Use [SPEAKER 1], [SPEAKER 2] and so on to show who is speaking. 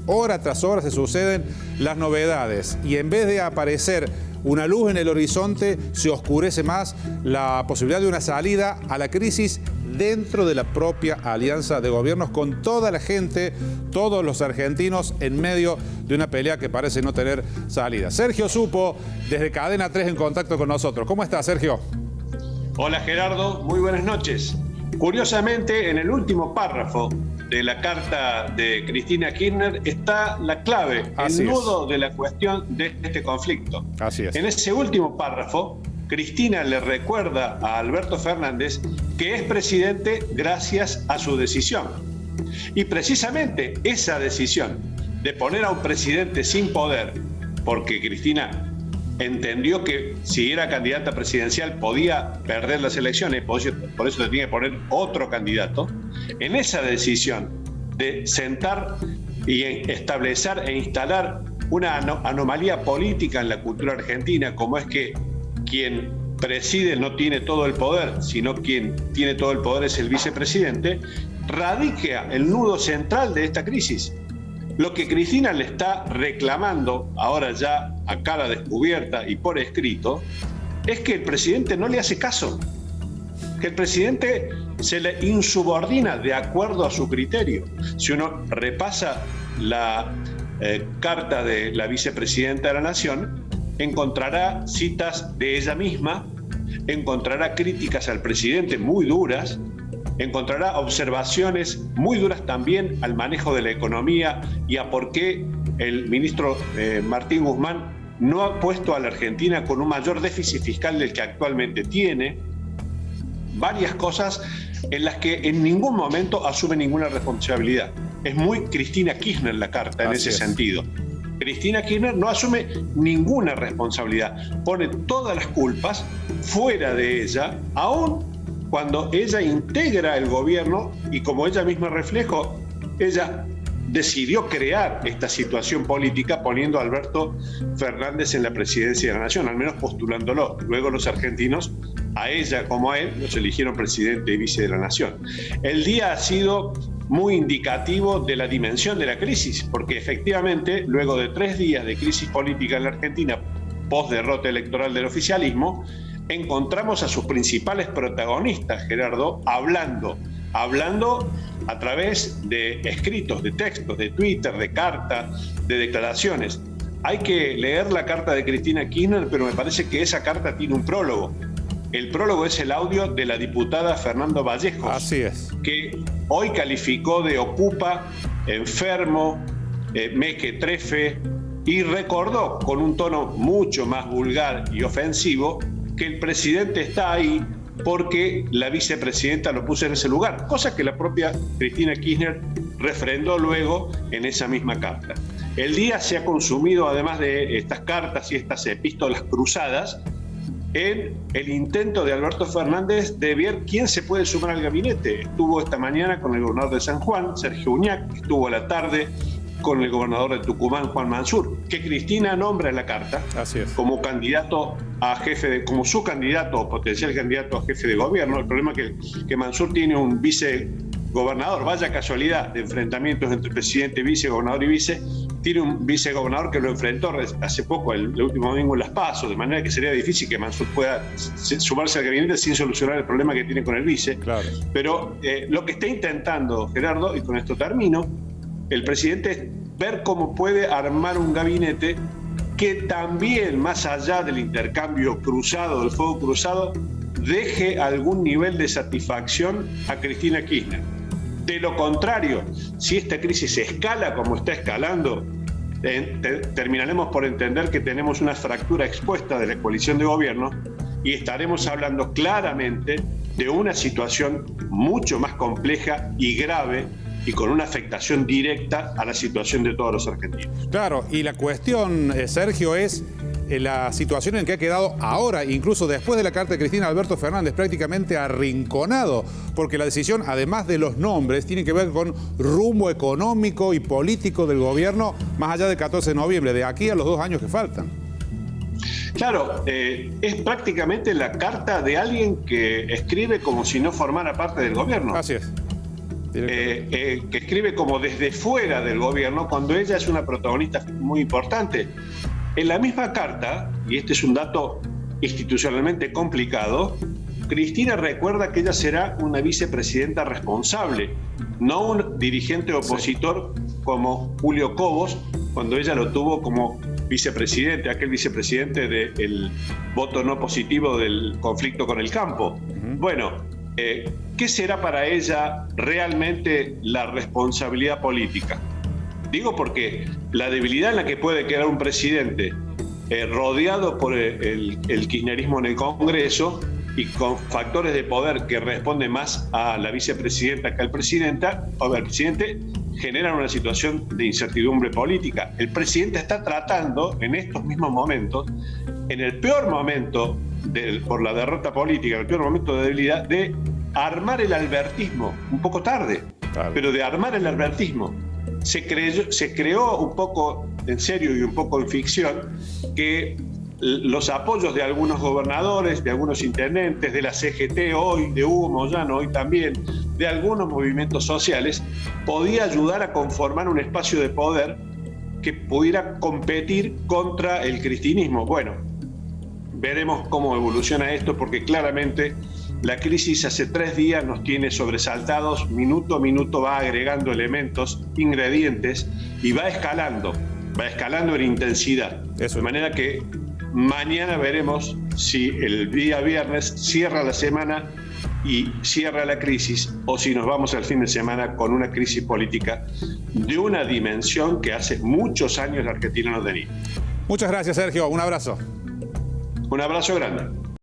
[SPEAKER 1] hora tras hora se suceden las novedades y en vez de aparecer una luz en el horizonte, se oscurece más la posibilidad de una salida a la crisis dentro de la propia alianza de gobiernos, con toda la gente, todos los argentinos en medio de una pelea que parece no tener salida. Sergio Supo, desde Cadena 3 en contacto con nosotros. ¿Cómo está, Sergio?
[SPEAKER 2] Hola, Gerardo. Muy buenas noches. Curiosamente, en el último párrafo de la carta de Cristina Kirchner está la clave, el nudo de la cuestión de este conflicto.
[SPEAKER 1] Así es.
[SPEAKER 2] En ese último párrafo, Cristina le recuerda a Alberto Fernández que es presidente gracias a su decisión. Y precisamente esa decisión de poner a un presidente sin poder, porque Cristina entendió que si era candidata presidencial podía perder las elecciones, por eso tenía que poner otro candidato. En esa decisión de sentar y establecer e instalar una anomalía política en la cultura argentina, como es que quien preside no tiene todo el poder, sino quien tiene todo el poder es el vicepresidente, radica el nudo central de esta crisis. Lo que Cristina le está reclamando, ahora ya a cara descubierta y por escrito, es que el presidente no le hace caso, que el presidente se le insubordina de acuerdo a su criterio. Si uno repasa la carta de la vicepresidenta de la Nación, encontrará citas de ella misma, encontrará críticas al presidente muy duras, encontrará observaciones muy duras también al manejo de la economía y a por qué el ministro Martín Guzmán no ha puesto a la Argentina con un mayor déficit fiscal del que actualmente tiene. Varias cosas en las que en ningún momento asume ninguna responsabilidad. Es muy Cristina Kirchner la carta en ese sentido. Cristina Kirchner no asume ninguna responsabilidad, pone todas las culpas fuera de ella, aún cuando ella integra el gobierno y como ella misma reflejó, ella decidió crear esta situación política poniendo a Alberto Fernández en la presidencia de la Nación, al menos postulándolo. Luego los argentinos, a ella como a él, los eligieron presidente y vice de la Nación. El día ha sido muy indicativo de la dimensión de la crisis, porque efectivamente, luego de 3 días de crisis política en la Argentina, post derrota electoral del oficialismo, encontramos a sus principales protagonistas, Gerardo, hablando a través de escritos, de textos, de Twitter, de cartas, de declaraciones. Hay que leer la carta de Cristina Kirchner, pero me parece que esa carta tiene un prólogo. El prólogo es el audio de la diputada Fernando Vallejos.
[SPEAKER 1] Así es.
[SPEAKER 2] Que hoy calificó de ocupa, enfermo, mequetrefe, y recordó con un tono mucho más vulgar y ofensivo que el presidente está ahí porque la vicepresidenta lo puso en ese lugar, cosa que la propia Cristina Kirchner refrendó luego en esa misma carta. El día se ha consumido, además de estas cartas y estas epístolas cruzadas, en el intento de Alberto Fernández de ver quién se puede sumar al gabinete. Estuvo esta mañana con el gobernador de San Juan, Sergio Uñac, estuvo a la tarde con el gobernador de Tucumán, Juan Mansur, que Cristina nombra en la carta como candidato a como su candidato o potencial candidato a jefe de gobierno. El problema es que Mansur tiene un vicegobernador, vaya casualidad de enfrentamientos entre presidente, vicegobernador y vice, tiene un vicegobernador que lo enfrentó hace poco, el último domingo en Las PASO, de manera que sería difícil que Mansur pueda sumarse al gabinete sin solucionar el problema que tiene con el vice. Claro. Pero lo que está intentando, Gerardo, y con esto termino, el presidente es ver cómo puede armar un gabinete que también, más allá del intercambio cruzado, del fuego cruzado, deje algún nivel de satisfacción a Cristina Kirchner. De lo contrario, si esta crisis escala como está escalando, terminaremos por entender que tenemos una fractura expuesta de la coalición de gobierno y estaremos hablando claramente de una situación mucho más compleja y grave y con una afectación directa a la situación de todos los argentinos.
[SPEAKER 1] Claro, y la cuestión, Sergio, es la situación en que ha quedado ahora, incluso después de la carta de Cristina, Alberto Fernández prácticamente arrinconado, porque la decisión, además de los nombres, tiene que ver con rumbo económico y político del gobierno más allá del 14 de noviembre, de aquí a los 2 años que faltan.
[SPEAKER 2] Claro, es prácticamente la carta de alguien que escribe como si no formara parte del gobierno.
[SPEAKER 1] Así es.
[SPEAKER 2] que escribe como desde fuera del gobierno, cuando ella es una protagonista muy importante. En la misma carta, y este es un dato institucionalmente complicado, Cristina recuerda que ella será una vicepresidenta responsable, no un dirigente opositor como Julio Cobos, cuando ella lo tuvo como vicepresidente, aquel vicepresidente del voto no positivo del conflicto con el campo. Bueno, ¿qué será para ella realmente la responsabilidad política? Digo porque la debilidad en la que puede quedar un presidente rodeado por el kirchnerismo en el Congreso y con factores de poder que responden más a la vicepresidenta que al presidente, generan una situación de incertidumbre política. El presidente está tratando en estos mismos momentos, en el peor momento por la derrota política, el peor momento de debilidad, de armar el albertismo, un poco tarde, pero de armar el albertismo. Se creó un poco en serio y un poco en ficción que los apoyos de algunos gobernadores, de algunos intendentes, de la CGT hoy, de Hugo Moyano hoy también, de algunos movimientos sociales, podía ayudar a conformar un espacio de poder que pudiera competir contra el cristinismo. Bueno, veremos cómo evoluciona esto, porque claramente la crisis hace 3 días nos tiene sobresaltados, minuto a minuto va agregando elementos, ingredientes, y va escalando en intensidad.
[SPEAKER 1] Eso.
[SPEAKER 2] De manera que mañana veremos si el día viernes cierra la semana y cierra la crisis, o si nos vamos al fin de semana con una crisis política de una dimensión que hace muchos años la Argentina no tenía.
[SPEAKER 1] Muchas gracias, Sergio. Un abrazo.
[SPEAKER 2] Un abrazo grande.